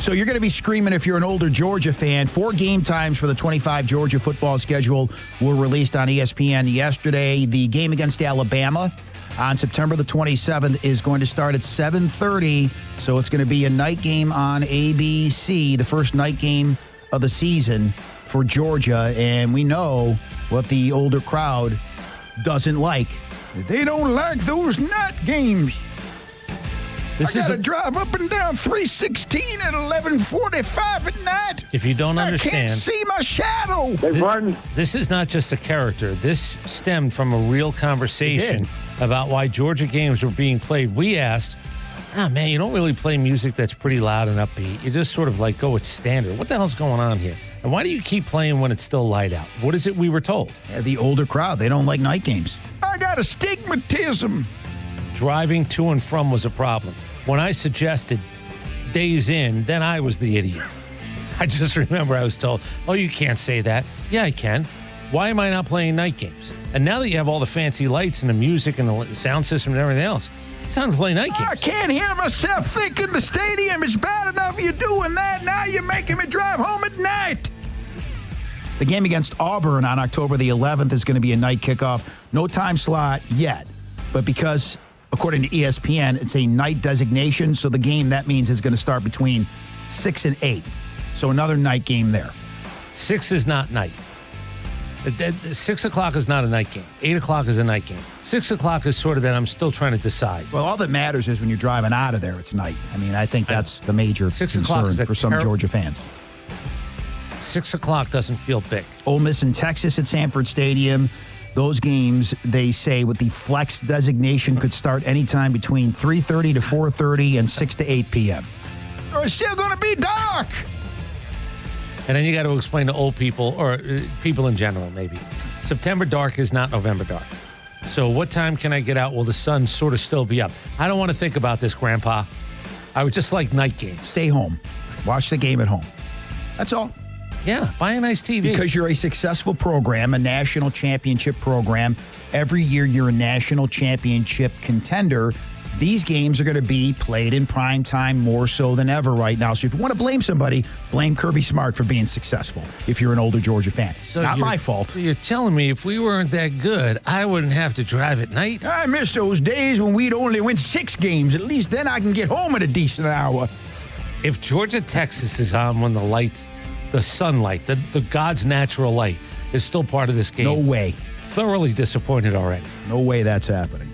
So you're going to be screaming if you're an older Georgia fan. 4 game times for the 25 Georgia football schedule were released on ESPN yesterday. The game against Alabama on September the 27th is going to start at 7:30. So it's going to be a night game on ABC, the first night game of the season for Georgia. And we know what the older crowd doesn't like. They don't like those night games. I got to drive up and down 316 at 11:45 at night. If you don't understand, I can't see my shadow. This is not just a character. This stemmed from a real conversation about why Georgia games were being played. We asked, man, you don't really play music that's pretty loud and upbeat. You just sort of like go with standard. What the hell's going on here? And why do you keep playing when it's still light out? What is it we were told? Yeah, the older crowd, they don't like night games. I got astigmatism. Driving to and from was a problem. When I suggested days in, then I was the idiot. I just remember I was told, oh, you can't say that. Yeah, I can. Why am I not playing night games? And now that you have all the fancy lights and the music and the sound system and everything else, it's time to play night games. I can't hear myself thinking the stadium is bad enough you're doing that. Now you're making me drive home at night. The game against Auburn on October the 11th is going to be a night kickoff. No time slot yet, but because according to ESPN, it's a night designation, so the game, that means, is going to start between 6 and 8. So another night game there. 6 is not night. 6 o'clock is not a night game. 8 o'clock is a night game. 6 o'clock is sort of that I'm still trying to decide. Well, all that matters is when you're driving out of there, it's night. I mean, I think that's the major concern for some Georgia fans. 6 o'clock doesn't feel big. Ole Miss in Texas at Sanford Stadium. Those games, they say, with the flex designation, could start anytime between 3:30 to 4:30 and 6 to 8 p.m. Or it's still going to be dark. And then you got to explain to old people, or people in general, maybe. September dark is not November dark. So what time can I get out? Will the sun sort of still be up? I don't want to think about this, Grandpa. I would just like night games. Stay home. Watch the game at home. That's all. Yeah, buy a nice TV. Because you're a successful program, a national championship program. Every year you're a national championship contender. These games are going to be played in prime time more so than ever right now. So if you want to blame somebody, blame Kirby Smart for being successful if you're an older Georgia fan. It's not my fault. So you're telling me if we weren't that good, I wouldn't have to drive at night? I miss those days when we'd only win 6 games. At least then I can get home at a decent hour. If Georgia, Texas is on when the lights, the sunlight, the God's natural light is still part of this game. No way. Thoroughly disappointed already. No way that's happening.